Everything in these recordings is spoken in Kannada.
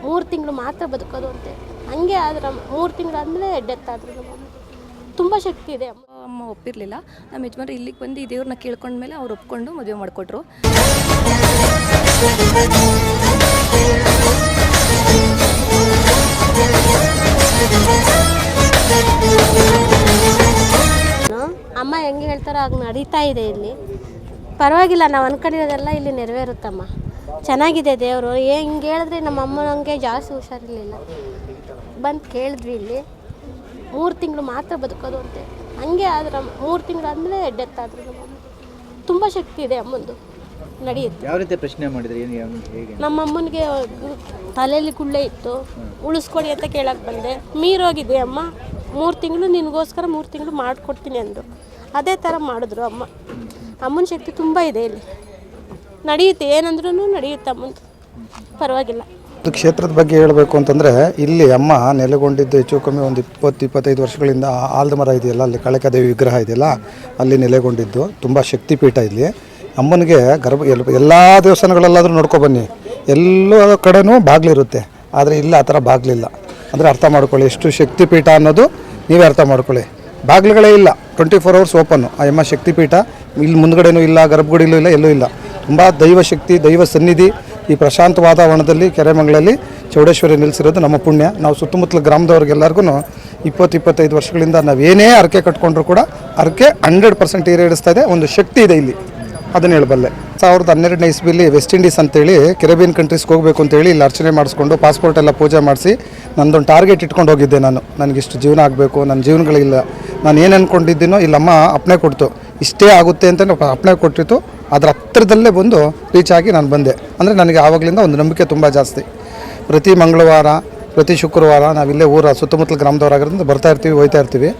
3 ತಿಂಗಳು ಮಾತ್ರ ಬದುಕೋದು ಅಂತೆ. ಹಂಗೆ ಆದ್ರೆ 3 ತಿಂಗಳು ಆದಮೇಲೆ ಡೆತ್ ಆದರು. ನಮ್ಮ ತುಂಬ ಶಕ್ತಿ ಇದೆ. ಅಮ್ಮ ಒಪ್ಪಿರಲಿಲ್ಲ. ನಮ್ಮ ಯಜಮಾನ್ರು ಇಲ್ಲಿಗೆ ಬಂದು ಈ ದೇವ್ರನ್ನ ಕೇಳ್ಕೊಂಡ್ಮೇಲೆ ಅವ್ರು ಒಪ್ಕೊಂಡು ಮದುವೆ ಮಾಡಿಕೊಟ್ರು. ಅಮ್ಮ ಹೆಂಗೆ ಹೇಳ್ತಾರೋ ಹಾಗೆ ನಡೀತಾ ಇದೆ ಇಲ್ಲಿ. ಪರವಾಗಿಲ್ಲ, ನಾವು ಅಂದ್ಕೊಂಡಿರೋದೆಲ್ಲ ಇಲ್ಲಿ ನೆರವೇರುತ್ತಮ್ಮ. ಚೆನ್ನಾಗಿದೆ ದೇವರು. ಹಿಂಗೆ ಹೇಳಿದ್ರೆ ನಮ್ಮ ಅಮ್ಮನಿಗೆ ಜಾಸ್ತಿ ಹುಷಾರಿರಲಿಲ್ಲ. ಬಂದು ಕೇಳಿದ್ವಿ ಇಲ್ಲಿ 3 ತಿಂಗಳು ಮಾತ್ರ ಬದುಕೋದು ಅಂತೆ. ಹಂಗೆ ಆದ್ರೆ 3 ತಿಂಗಳು ಆದಮೇಲೆ ಡೆತ್ ಆದರು. ನಮ್ಮ ತುಂಬ ಶಕ್ತಿ ಇದೆ ಅಮ್ಮಂದು, ನಡೆಯುತ್ತೆ. ಯಾವ ರೀತಿ ಪ್ರಶ್ನೆ ಮಾಡಿದ್ರೆ ಹೇಗೆ? ನಮ್ಮ ಅಮ್ಮನಿಗೆ ತಲೆಯಲ್ಲಿ ಗುಳ್ಳೆ ಇತ್ತು, ಉಳಿಸ್ಕೊಡಿ ಅಂತ ಕೇಳಕ್ಕೆ ಬಂದೆ. ಮೀರೋಗಿದೆ ಅಮ್ಮ. 3 ತಿಂಗಳು ನಿನಗೋಸ್ಕರ 3 ತಿಂಗಳು ಮಾಡಿಕೊಡ್ತೀನಿ ಅಂದರು. ಅದೇ ಥರ ಮಾಡಿದ್ರು ಅಮ್ಮ. ಅಮ್ಮನ ಶಕ್ತಿ ತುಂಬ ಇದೆ ಇಲ್ಲಿ, ನಡೆಯುತ್ತೆ. ಏನಂದ್ರೂ ನಡೆಯುತ್ತೆ ಅಮ್ಮಂದು, ಪರವಾಗಿಲ್ಲ. ಕ್ಷೇತ್ರದ ಬಗ್ಗೆ ಹೇಳಬೇಕು ಅಂತಂದರೆ, ಇಲ್ಲಿ ಅಮ್ಮ ನೆಲೆಗೊಂಡಿದ್ದು ಹೆಚ್ಚು ಕಮ್ಮಿ ಒಂದು 20-25 ವರ್ಷಗಳಿಂದ ಆಲದ ಮರ ಇದೆಯಲ್ಲ, ಅಲ್ಲಿ ಕಾಳಿಕಾದೇವಿ ವಿಗ್ರಹ ಇದೆಯಲ್ಲ, ಅಲ್ಲಿ ನೆಲೆಗೊಂಡಿದ್ದು. ತುಂಬ ಶಕ್ತಿಪೀಠ ಇಲ್ಲಿ. ಅಮ್ಮನಿಗೆ ಎಲ್ಲ ದೇವಸ್ಥಾನಗಳಲ್ಲಾದರೂ ನೋಡ್ಕೊಬನ್ನಿ, ಎಲ್ಲ ಕಡೆನೂ ಬಾಗಿಲಿರುತ್ತೆ. ಆದರೆ ಇಲ್ಲಿ ಆ ಥರ ಬಾಗಿಲಿಲ್ಲ. ಅಂದರೆ ಅರ್ಥ ಮಾಡ್ಕೊಳ್ಳಿ, ಎಷ್ಟು ಶಕ್ತಿಪೀಠ ಅನ್ನೋದು ನೀವೇ ಅರ್ಥ ಮಾಡ್ಕೊಳ್ಳಿ. ಬಾಗಿಲುಗಳೇ ಇಲ್ಲ, 24 hours ಓಪನ್ನು. ಆ ಅಮ್ಮ ಶಕ್ತಿಪೀಠ. ಇಲ್ಲಿ ಮುಂದ್ಗಡೆನೂ ಇಲ್ಲ, ಗರ್ಭಗುಡಿಲೂ ಇಲ್ಲ, ಎಲ್ಲೂ ಇಲ್ಲ. ತುಂಬ ದೈವ ಶಕ್ತಿ, ದೈವ ಸನ್ನಿಧಿ. ಈ ಪ್ರಶಾಂತ ವಾತಾವರಣದಲ್ಲಿ ಕೆರೆಮಂಗಲಲ್ಲಿ ಚೌಡೇಶ್ವರಿ ನಿಲ್ಲಿಸಿರೋದು ನಮ್ಮ ಪುಣ್ಯ. ನಾವು ಸುತ್ತಮುತ್ತಲ ಗ್ರಾಮದವ್ರಿಗೆಲ್ಲರಿಗೂ 20-25 ವರ್ಷಗಳಿಂದ ನಾವೇನೇ ಅರಕೆ ಕಟ್ಕೊಂಡ್ರು ಕೂಡ ಅರಕೆ 100% ಈಡೇರಿಸ್ತಾ ಇದೆ. ಒಂದು ಶಕ್ತಿ ಇದೆ ಇಲ್ಲಿ, ಅದನ್ನು ಹೇಳಬಲ್ಲೆ. 2012ನೇ ಇಸ್ವಿಲಿ ವೆಸ್ಟ್ ಇಂಡೀಸ್ ಅಂತೇಳಿ ಕೆರೆಬಿಯನ್ ಕಂಟ್ರೀಸ್ಗೆ ಹೋಗಬೇಕು ಅಂತೇಳಿ ಇಲ್ಲಿ ಅರ್ಚನೆ ಮಾಡಿಸ್ಕೊಂಡು ಪಾಸ್ಪೋರ್ಟ್ ಎಲ್ಲ ಪೂಜೆ ಮಾಡಿಸಿ ನಂದೊಂದು ಟಾರ್ಗೆಟ್ ಇಟ್ಕೊಂಡು ಹೋಗಿದ್ದೆ ನಾನು. ನನಗಿಷ್ಟು ಜೀವನ ಆಗಬೇಕು, ನನ್ನ ಜೀವನಗಳಿಲ್ಲ. ನಾನು ಏನು ಅಂದ್ಕೊಂಡಿದ್ದೀನೋ ಇಲ್ಲಮ್ಮ ಅಪ್ಪಣೆ ಕೊಡ್ತು, ಇಷ್ಟೇ ಆಗುತ್ತೆ ಅಂತ ಅಪ್ಪಣೆ ಕೊಟ್ಟಿತ್ತು. ಅದರ ಹತ್ತಿರದಲ್ಲೇ ಬಂದು ರೀಚ್ ಆಗಿ ನಾನು ಬಂದೆ. ಅಂದರೆ ನನಗೆ ಆವಾಗಲಿಂದ ಒಂದು ನಂಬಿಕೆ ತುಂಬ ಜಾಸ್ತಿ. ಪ್ರತಿ ಮಂಗಳವಾರ, ಪ್ರತಿ ಶುಕ್ರವಾರ ನಾವಿಲ್ಲೇ ಸುತ್ತಮುತ್ತಲ ಗ್ರಾಮದವರಾಗಿರೋದ್ರಿಂದ ಬರ್ತಾ ಇರ್ತೀವಿ, ಹೋಗ್ತಾ ಇರ್ತೀವಿ.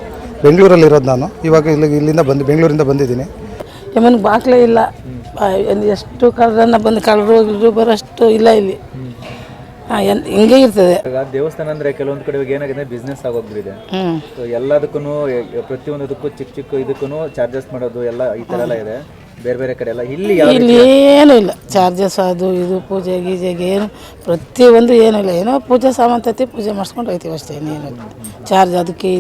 ಬೆಂಗಳೂರಲ್ಲಿ ಇರೋದು ನಾನು. ಇವಾಗ ಇಲ್ಲಿಂದ ಬೆಂಗಳೂರಿಂದ ಬಂದಿದ್ದೀನಿ. ಯಮನ್ಗೆ ಬಾಕ್ಲೇ ಇಲ್ಲ. ಎಷ್ಟು ಕಳ್ಳರನ್ನ ಬಂದು ಕಳ್ಳರು ಬರೋಷ್ಟು ಇಲ್ಲ ಇಲ್ಲಿ. ಹಿಂಗೆ ಇರ್ತದೆ. ದೇವಸ್ಥಾನ ಅಂದ್ರೆ ಕೆಲವೊಂದು ಕಡೆ ಏನಾಗಿದೆ, ಬಿಸ್ನೆಸ್ ಆಗೋಗ್ಬಿಟ್ಟಿದೆ. ಎಲ್ಲದಕ್ಕೂ ಪ್ರತಿಯೊಂದಕ್ಕೂ ಚಿಕ್ಕ ಇದಕ್ಕೂ ಚಾರ್ಜಸ್ ಮಾಡೋದು ಎಲ್ಲ ಈ ಥರ ಎಲ್ಲ ಇದೆ ಬೇರೆ ಬೇರೆ ಕಡೆ ಎಲ್ಲ. ಇಲ್ಲಿ ಏನೂ ಇಲ್ಲ ಚಾರ್ಜಸ್, ಅದು ಇದು ಪೂಜೆ ಗೀಜೆಗೆ ಏನು ಪ್ರತಿಯೊಂದು ಏನೂ ಇಲ್ಲ. ಏನೋ ಪೂಜೆ ಸಾಮಾನು ತತ್ತಿ ಪೂಜೆ ಮಾಡಿಸ್ಕೊಂಡು ಹೋಗ್ತೀವಿ ಅಷ್ಟೇ. ಇನ್ನೇನು ಚಾರ್ಜ್ ಅದಕ್ಕೆ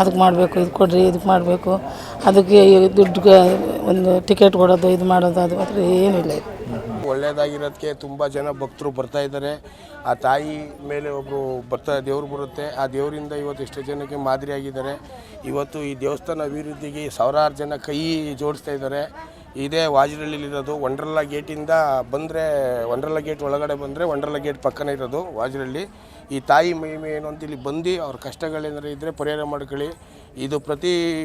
ಅದಕ್ಕೆ ಮಾಡಬೇಕು, ಇದು ಕೊಡ್ರಿ, ಇದಕ್ಕೆ ಮಾಡಬೇಕು, ಅದಕ್ಕೆ ದುಡ್ಡು ಒಂದು ಟಿಕೆಟ್ ಕೊಡೋದು, ಇದು ಮಾಡೋದು, ಅದು ಮಾತ್ರ ಏನೂ ಇಲ್ಲ. ಒಳ್ಳೆಯದಾಗಿರೋದಕ್ಕೆ ತುಂಬ ಜನ ಭಕ್ತರು ಬರ್ತಾ ಇದ್ದಾರೆ. ಆ ತಾಯಿ ಮೇಲೆ ಒಬ್ಬರು ದೇವ್ರು ಬರುತ್ತೆ. ಆ ದೇವರಿಂದ ಇವತ್ತು ಎಷ್ಟೋ ಜನಕ್ಕೆ ಮಾದರಿಯಾಗಿದ್ದಾರೆ. ಇವತ್ತು ಈ ದೇವಸ್ಥಾನ ಅಭಿವೃದ್ಧಿಗೆ ಸಾವಿರಾರು ಜನ ಕೈ ಜೋಡಿಸ್ತಾ ಇದ್ದಾರೆ. ಇದೇ ವಾಜರಳ್ಳಿಲಿರೋದು. ವಂಡರ್ಲಾ ಗೇಟಿಂದ ಬಂದರೆ, ವಂಡರ್ಲಾ ಗೇಟ್ ಒಳಗಡೆ ಬಂದರೆ ವಂಡರ್ಲಾ ಗೇಟ್ ಪಕ್ಕನೇ ಇರೋದು ವಾಜರಳ್ಳಿ. ಈ ತಾಯಿ ಮಹಿಮೆ ಏನು ಅಂತ ಇಲ್ಲಿ ಬಂದು ಅವ್ರ ಕಷ್ಟಗಳೇನಾರು ಇದ್ದರೆ ಪರಿಹಾರ ಮಾಡ್ಕೊಳ್ಳಿ. ಇದು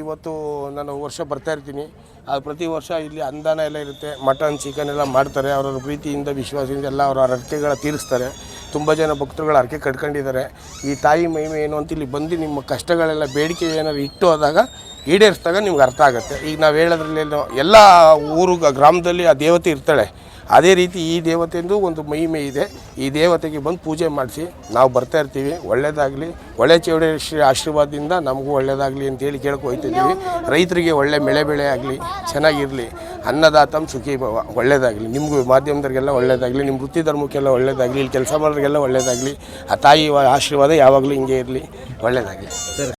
ಇವತ್ತು ನಾನು ವರ್ಷ ಬರ್ತಾ ಇರ್ತೀನಿ. ಅದು ಪ್ರತಿ ವರ್ಷ ಇಲ್ಲಿ ಅನುದಾನ ಎಲ್ಲ ಇರುತ್ತೆ. ಮಟನ್ ಚಿಕನ್ ಎಲ್ಲ ಮಾಡ್ತಾರೆ. ಅವರವ್ರ ಪ್ರೀತಿಯಿಂದ ವಿಶ್ವಾಸದಿಂದ ಎಲ್ಲ ಅವರ ಹರಕೆಗಳ ತೀರಿಸ್ತಾರೆ. ತುಂಬ ಜನ ಭಕ್ತರುಗಳು ಹರಕೆ ಕಟ್ಕೊಂಡಿದ್ದಾರೆ. ಈ ತಾಯಿ ಮಹಿಮೆ ಏನು ಅಂತ ಇಲ್ಲಿ ಬಂದು ನಿಮ್ಮ ಕಷ್ಟಗಳೆಲ್ಲ ಬೇಡಿಕೆ ಏನಾದ್ರು ಇಟ್ಟು ಹೋದಾಗ ಈಡೇರಿಸಿದಾಗ ನಿಮ್ಗೆ ಅರ್ಥ ಆಗುತ್ತೆ. ಈಗ ನಾವು ಹೇಳೋದ್ರಲ್ಲಿ ಎಲ್ಲ ಗ್ರಾಮದಲ್ಲಿ ಆ ದೇವತೆ ಇರ್ತಾಳೆ. ಅದೇ ರೀತಿ ಈ ದೇವತೆಯದು ಒಂದು ಮಹಿಮೆ ಇದೆ. ಈ ದೇವತೆಗೆ ಬಂದು ಪೂಜೆ ಮಾಡಿಸಿ ನಾವು ಬರ್ತಾ ಇರ್ತೀವಿ. ಒಳ್ಳೆಯದಾಗಲಿ, ಒಳ್ಳೆ ಚೌಡೇಶ್ವರಿ ಆಶೀರ್ವಾದದಿಂದ ನಮಗೂ ಒಳ್ಳೆಯದಾಗಲಿ ಅಂತೇಳಿ ಕೇಳ್ಕೊಯ್ತಿದ್ದೀವಿ. ರೈತರಿಗೆ ಒಳ್ಳೆ ಬೆಳೆ ಆಗಲಿ, ಚೆನ್ನಾಗಿರಲಿ. ಅನ್ನದಾತಂ ಸುಖಿ ಭವ, ಒಳ್ಳೆಯದಾಗಲಿ. ನಿಮಗೂ ಮಾಧ್ಯಮದವ್ರಿಗೆಲ್ಲ ಒಳ್ಳೆಯದಾಗಲಿ, ನಿಮ್ಮ ವೃತ್ತಿ ಧರ್ಮಕ್ಕೆಲ್ಲ ಒಳ್ಳೆಯದಾಗಲಿ, ಇಲ್ಲಿ ಕೆಲಸ ಮಾಡೋರಿಗೆಲ್ಲ ಒಳ್ಳೆಯದಾಗಲಿ. ಆ ತಾಯಿ ಆಶೀರ್ವಾದ ಯಾವಾಗಲೂ ಹಿಂಗೆ ಇರಲಿ, ಒಳ್ಳೆಯದಾಗಲಿ.